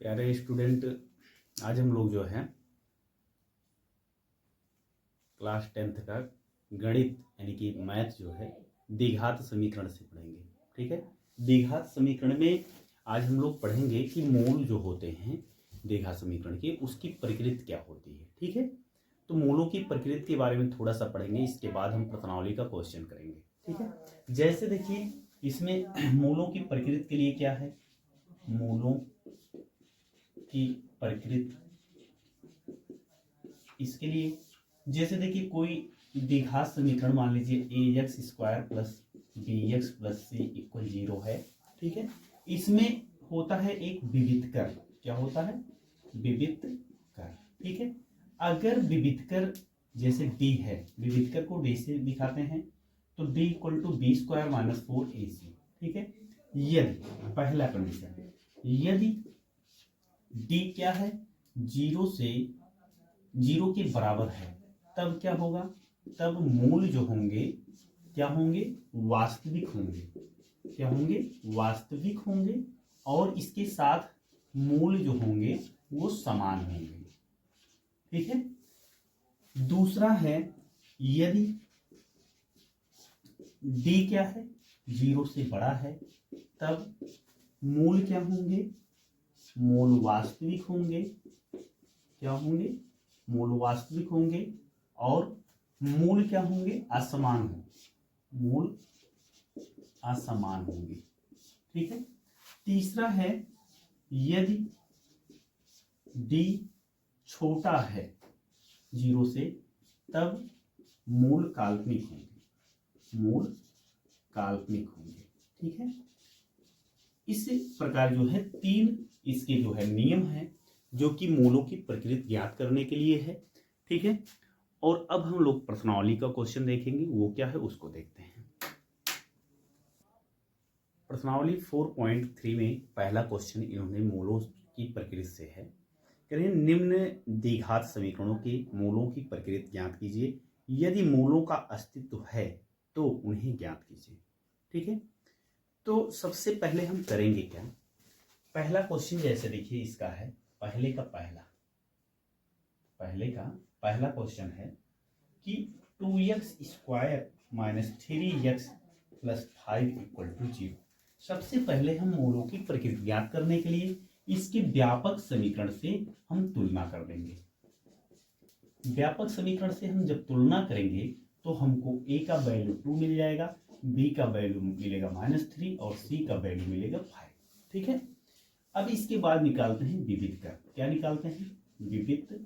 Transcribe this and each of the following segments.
प्यारे स्टूडेंट, आज हम लोग जो है क्लास 10th का गणित यानी कि मैथ जो है द्विघात समीकरण से पढ़ेंगे। ठीक है, द्विघात समीकरण में आज हम लोग पढ़ेंगे कि मूल जो होते हैं द्विघात समीकरण के, उसकी प्रकृति क्या होती है। ठीक है, तो मूलों की प्रकृति के बारे में थोड़ा सा पढ़ेंगे, इसके बाद हम प्रश्नावली का क्वेश्चन करेंगे। ठीक है, जैसे देखिए इसमें मूलों की प्रकृति के लिए क्या है, मूलों की प्रकृति इसके लिए जैसे देखिए कोई द्विघात समीकरण मान लीजिए ax square plus bx plus c equal 0 है। ठीक है, इसमें होता है एक विवितकर। क्या होता है? विवितकर। ठीक है, अगर विवितकर जैसे d है, विवितकर को d से दिखाते हैं तो d equal to B square minus 4ac। ठीक है, यदि पहला कंडीशन, यदि d क्या है, 0 के बराबर है, तब क्या होगा, तब मूल जो होंगे क्या होंगे, वास्तविक होंगे। क्या होंगे? वास्तविक होंगे, और इसके साथ मूल जो होंगे वो समान होंगे। ठीक है, दूसरा है यदि d क्या है, 0 से बड़ा है, तब मूल क्या होंगे, मूल वास्तविक होंगे। क्या होंगे? मूल वास्तविक होंगे, और मूल क्या होंगे, असमान होंगे। मूल असमान होंगे। ठीक है, तीसरा है यदि d छोटा है 0 से, तब मूल काल्पनिक होंगे। मूल काल्पनिक होंगे। ठीक है, इस प्रकार जो है 3 इसके जो है नियम है जो कि मूलों की प्रकृति ज्ञात करने के लिए है। ठीक है, और अब हम लोग प्रश्नावली का क्वेश्चन देखेंगे, वो क्या है उसको देखते हैं। प्रश्नावली 4.3 में पहला क्वेश्चन इन्होंने मूलों की प्रकृति से है। कह रहे हैं निम्न द्विघात समीकरणों के मूलों की प्रकृति ज्ञात कीजिए, यदि मूलों का अस्तित्व है तो उन्हें ज्ञात कीजिए। ठीक है, तो सबसे पहले हम करेंगे क्या, पहला क्वेश्चन जैसे देखिए इसका है, पहले का पहला क्वेश्चन है कि 2x square minus 3x plus 5 equal to 0। सबसे पहले हम मूलों की प्रकृति ज्ञात करने के लिए इसके व्यापक समीकरण से हम तुलना कर देंगे। व्यापक समीकरण से हम जब तुलना करेंगे तो हमको a का वैल्यू 2 मिल जाएगा, b का वैल्यू मिलेगा -3 और c का वैल्यू मिलेगा 5। ठीक है, अब इसके बाद निकालते हैं विवितकर। क्या निकालते हैं? विवितकर।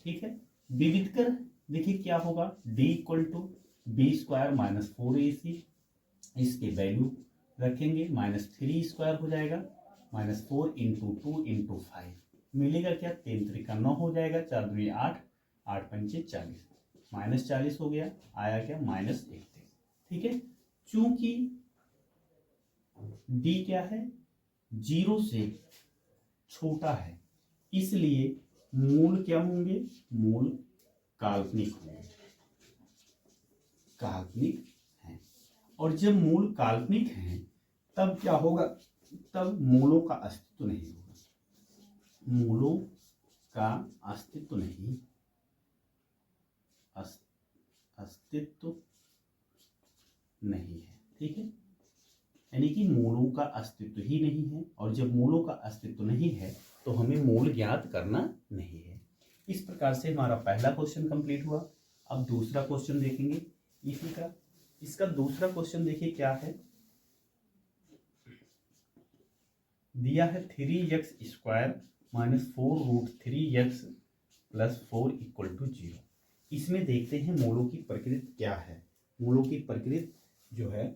ठीक है, विवितकर देखिए क्या होगा, d equal to B square minus 4ac, इसके वैल्यू रखेंगे -3 स्क्वायर हो जाएगा, -4 इंटू 2 इंटू 5 मिलेगा क्या, 3 त्रिका 9 हो जाएगा, 4 दूनी 8, 8 पंचे 40, -40 हो गया, आया क्या -1। ठीक है, चूंकि d क्या है, 0 से छोटा है, इसलिए मूल क्या होंगे, मूल काल्पनिक होंगे। काल्पनिक हैं, और जब मूल काल्पनिक हैं तब क्या होगा, तब मूलों का अस्तित्व नहीं होगा। मूलों का अस्तित्व नहीं, अस्तित्व नहीं है। ठीक है, यानी कि मूलों का अस्तित्व ही नहीं है, और जब मूलों का अस्तित्व नहीं है तो हमें मूल ज्ञात करना नहीं है। इस प्रकार से हमारा पहला क्वेश्चन कंप्लीट हुआ। अब दूसरा क्वेश्चन देखेंगे इसी का। इसका दूसरा क्वेश्चन देखिए क्या है, दिया है 3x square minus 4 root 3x plus 4 equal to 0। इसमें देखते हैं मूलों की प्रकृति क्या है। मूलों की प्रकृति जो है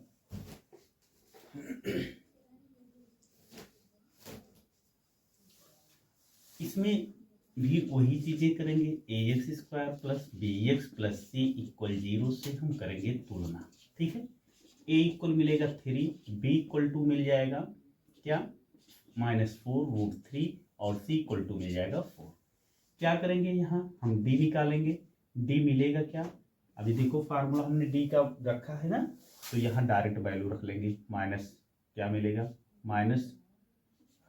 इसमें भी वही चीजें करेंगे, ax square plus bx plus c equal 0 से हम करेंगे तुलना। ठीक है, a इक्वल मिलेगा 3, b इक्वल टू मिल जाएगा क्या, -4 रूट 3, और c इक्वल टू मिल जाएगा 4। क्या करेंगे, यहाँ हम d निकालेंगे, d मिलेगा क्या, अभी देखो फार्मूला हमने d का रखा है ना, तो यहाँ डायरेक्ट वैल्यू रख लेंगे, माइनस क्या मिलेगा,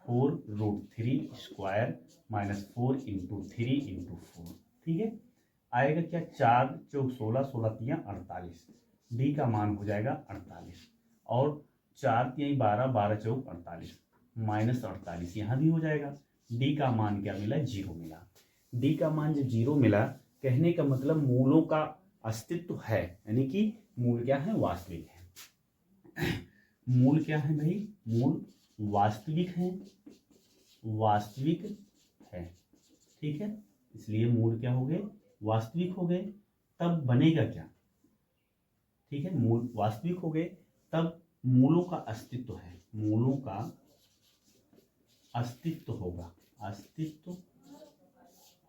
4√3² -4 × 3 × 4, ठीक है। आएगा क्या, 4 चौक 16, 16 तियाँ 48, डी का मान हो जाएगा 48, और 4 तियाँ 12, 12 चौक 48, -48 यहाँ भी हो जाएगा। डी का मान क्या मिला, 0 मिला। डी का मान जब 0 मिला, कहने का मतलब मूलों का अस्तित्व है, यानी कि मूल क्या है, वास्तविक है। मूल क्या है भाई, मूल वास्तविक है, वास्तविक है, ठीक है। इसलिए मूल क्या हो गए, वास्तविक हो गए। तब बनेगा क्या, ठीक है, मूल वास्तविक हो गए, तब मूलों का अस्तित्व है, मूलों का अस्तित्व होगा, अस्तित्व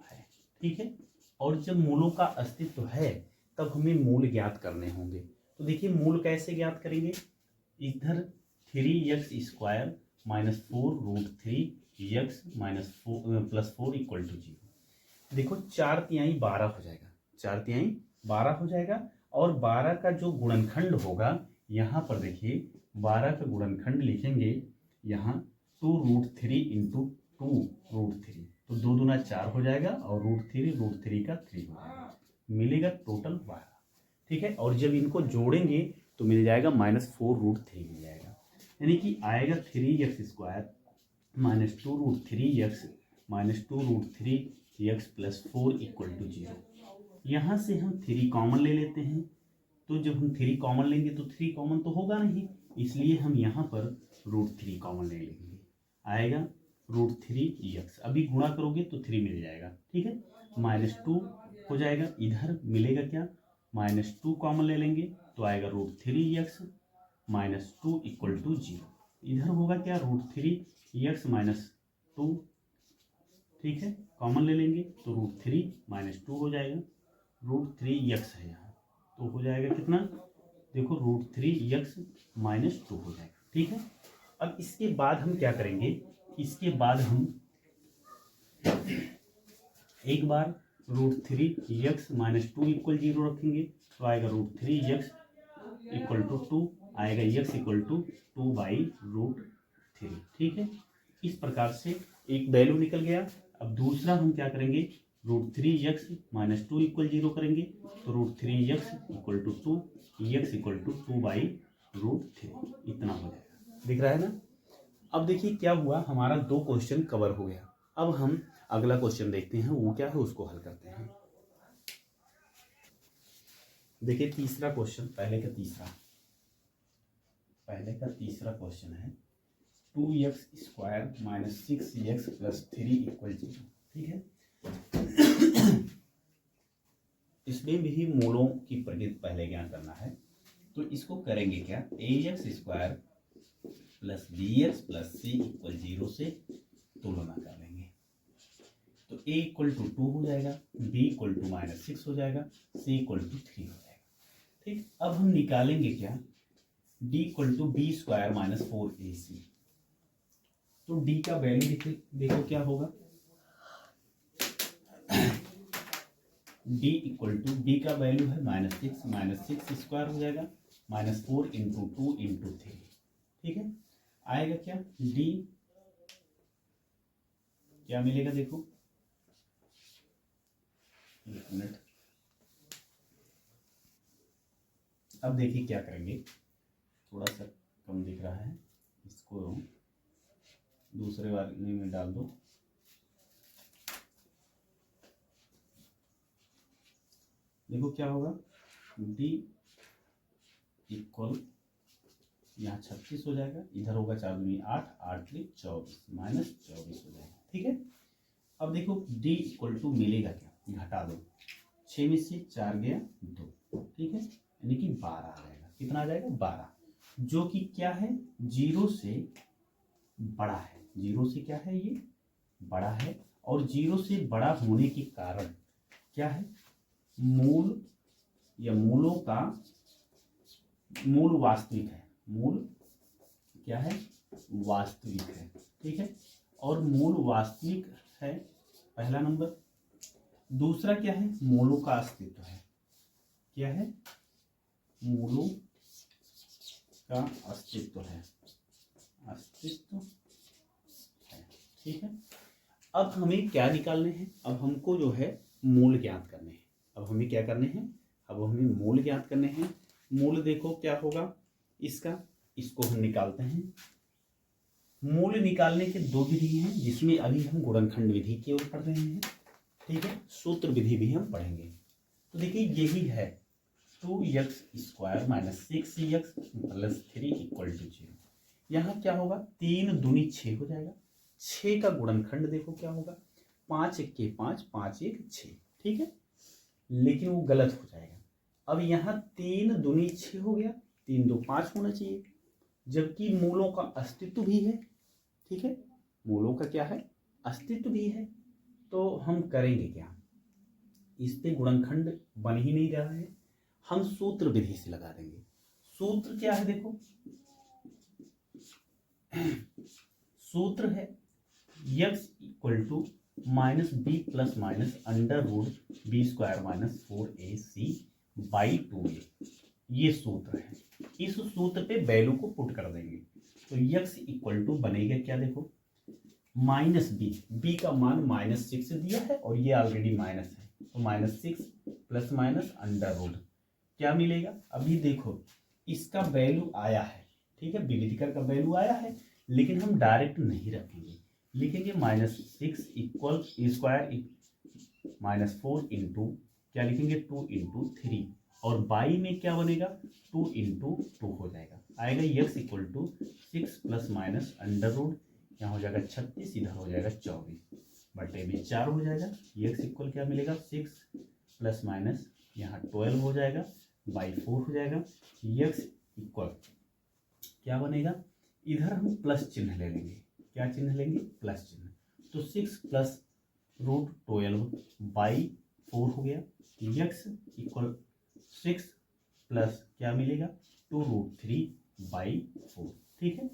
है, ठीक है। और जब मूलों का अस्तित्व है तब हमें मूल ज्ञात करने होंगे। तो देखिए मूल कैसे ज्ञात करेंगे, इधर 3x² -4√3x +4 = 0। देखो 4 तिहाई 12 हो जाएगा, 4 तिहाई 12 हो जाएगा, और 12 का जो गुणनखंड होगा, यहाँ पर देखिए 12 का गुणनखंड लिखेंगे यहाँ 2√3 × 2√3, तो 2 दूना 4 हो जाएगा, और √3 का 3 हो जाएगा, मिलेगा टोटल 12, ठीक है। और जब इनको जोड़ेंगे तो मिल जाएगा -4√3 मिल जाएगा, यानी कि आएगा 3x² -2√3x -2√3x +4 = 0। यहाँ से हम 3 कॉमन ले लेते हैं, तो जब हम 3 कॉमन लेंगे तो 3 कॉमन तो होगा नहीं, इसलिए हम यहाँ पर √3 कॉमन ले लेंगे, आएगा √3x। अभी गुणा करोगे तो 3 मिल जाएगा, ठीक है, -2 हो जाएगा। इधर मिलेगा क्या, -2 कॉमन ले लेंगे तो आएगा √3x -2 = 0। इधर होगा क्या, √3x -2, ठीक है, कॉमन ले लेंगे तो √3 -2 हो जाएगा, √3x है यहाँ, तो हो जाएगा कितना, देखो √3x -2 हो जाएगा, ठीक है। अब इसके बाद हम क्या करेंगे, इसके बाद हम एक बार √3x -2 = 0 रखेंगे, तो आएगा √3x = 2, आएगा x = 2/√3, ठीक है। इस प्रकार से एक वैल्यू निकल गया। अब दूसरा हम क्या करेंगे, √3x -2 = 0 करेंगे, तो √3x = 2, x = 2/√3, इतना हो जाएगा, दिख रहा है ना। अब देखिए क्या हुआ, हमारा 2 क्वेश्चन कवर हो गया। अब हम अगला क्वेश्चन देखते हैं, वो क्या है, उसको हल करते हैं। देखिए तीसरा क्वेश्चन, पहले का तीसरा क्वेश्चन है 2x² -6x + 3 = 0, ठीक है। इसमें भी मूलों की प्रकृति पहले ज्ञान करना है, तो इसको करेंगे क्या, ax² + bx + c = 0 से तुलना कर लेंगे, तो a = 2 हो जाएगा, b = -6 हो जाएगा, c = 3 हो जाएगा, ठीक। अब हम निकालेंगे क्या, d = b² -4ac, तो d का वैल्यू देखो क्या होगा, d = d का वैल्यू है -6 हो जाएगा, -4 × 2 × 3, ठीक है। आएगा क्या, d क्या मिलेगा, देखो 1 मिनट। अब देखिए क्या करेंगे, थोड़ा सा कम दिख रहा है, इसको दूसरे वाले में डाल दो। देखो क्या होगा, d = यहाँ 36 हो जाएगा, इधर होगा 4 दूनी 8, 8 3 24 -24 हो जाएगा, ठीक है। अब देखो d = मिलेगा क्या, घटा दो, 6 में से 4 गया 2, ठीक है, यानी कि 12 आ जाएगा, कितना आ जाएगा, 12, जो कि क्या है, 0 से बड़ा है, 0 से क्या है, ये बड़ा है, और 0 से बड़ा होने के कारण क्या है, मूल या मूलों का मूल वास्तविक है, मूल क्या है, वास्तविक है, ठीक है। और मूल वास्तविक है, पहला नंबर। दूसरा क्या है, मूलों का अस्तित्व है, क्या है, मूलों का अस्तित्व है, अस्तित्व है, ठीक है। अब हमें क्या निकालने हैं, अब हमको जो है मूल ज्ञात करने हैं। अब हमें क्या करने हैं, अब हमें मूल ज्ञात करने हैं। मूल देखो क्या होगा इसका, इसको हम निकालते हैं। मूल निकालने के दो विधि हैं, जिसमें अभी हम गुणनखंड विधि केवल पढ़ रहे हैं, ठीक है। सूत्र विधि भी हम पढ़ेंगे। तो देखिए यही है 2x² - 6x + 3 = 0। यहाँ क्या होगा, 3 दूनी 6 हो जाएगा। 6 का गुणनखंड देखो क्या होगा, 5 × 1 = 5, 5 × 1 = 6, ठीक है। लेकिन वो गलत हो जाएगा। अब यहाँ 3 दूनी 6 हो गया, 3 2 5 होना चाहिए, जबकि मूलों का अस्तित्व भी है, ठीक है। मूलों का क्या है, अस्तित्व भी है। तो हम करेंगे क्या, इस पे गुणनखंड बन ही नहीं रहा है, हम सूत्र विधि से लगा देंगे। सूत्र क्या है देखो, सूत्र है x = -b + -√b² - 4ac/2a। ये सूत्र है। इस सूत्र पे वैल्यू को पुट कर देंगे। तो x = बनेगा क्या देखो, -b का मान -6 दिया है और ये ऑलरेडी माइनस है, तो -6 ± अंडर रूट क्या मिलेगा। अभी देखो इसका वैल्यू आया है, ठीक है, विविधिकर का वैल्यू आया है, लेकिन हम डायरेक्ट नहीं रखेंगे, लिखेंगे -6 = -4 इंटू क्या लिखेंगे 2 × 3, और बाई में क्या बनेगा 2 × 2 हो जाएगा, आएगा x = 6 ± अंडर रूट, यहाँ हो जाएगा 36, इधर हो जाएगा 24 बटे में 4 हो जाएगा। x इक्वल क्या मिलेगा 6 ± यहाँ 12 हो जाएगा, बाई 4 हो जाएगा। x इक्वल क्या बनेगा, इधर हम प्लस चिन्ह ले लेंगे, क्या चिन्ह लेंगे, प्लस चिन्ह। तो 6 + √12/4 हो गया। x = 6 प्लस क्या मिलेगा 2√3/4, ठीक है।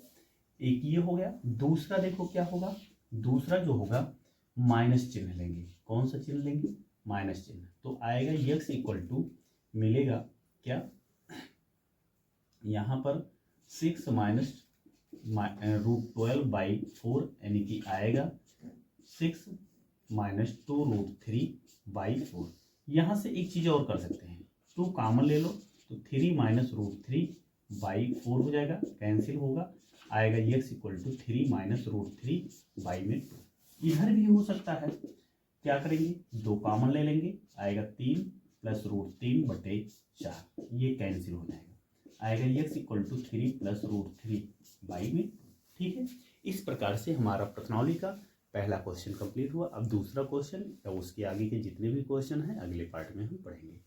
एक ये हो गया। दूसरा देखो क्या होगा, दूसरा जो होगा माइनस चिन्ह लेंगे। कौन सा चिन्ह लेंगे, माइनस चिन्ह। तो आएगा x = मिलेगा क्या, यहाँ पर 6 -√12/4 यानी कि आएगा 6 - 2√3/4। यहाँ से एक चीज़ और कर सकते हैं, 2 कॉमन ले लो तो 3 - √3/4 हो जाएगा, कैंसिल होगा, आएगा x = 3 - √3/2। इधर भी हो सकता है, क्या करेंगे 2 कॉमन ले लेंगे, आएगा 3 + √3/4, ये कैंसिल हो जाएगा, आएगा x = 3 + √3/2, ठीक है। इस प्रकार से हमारा प्रश्नावली का पहला क्वेश्चन कंप्लीट हुआ। अब दूसरा क्वेश्चन या उसके आगे के जितने भी क्वेश्चन हैं अगले पार्ट में हम पढ़ेंगे।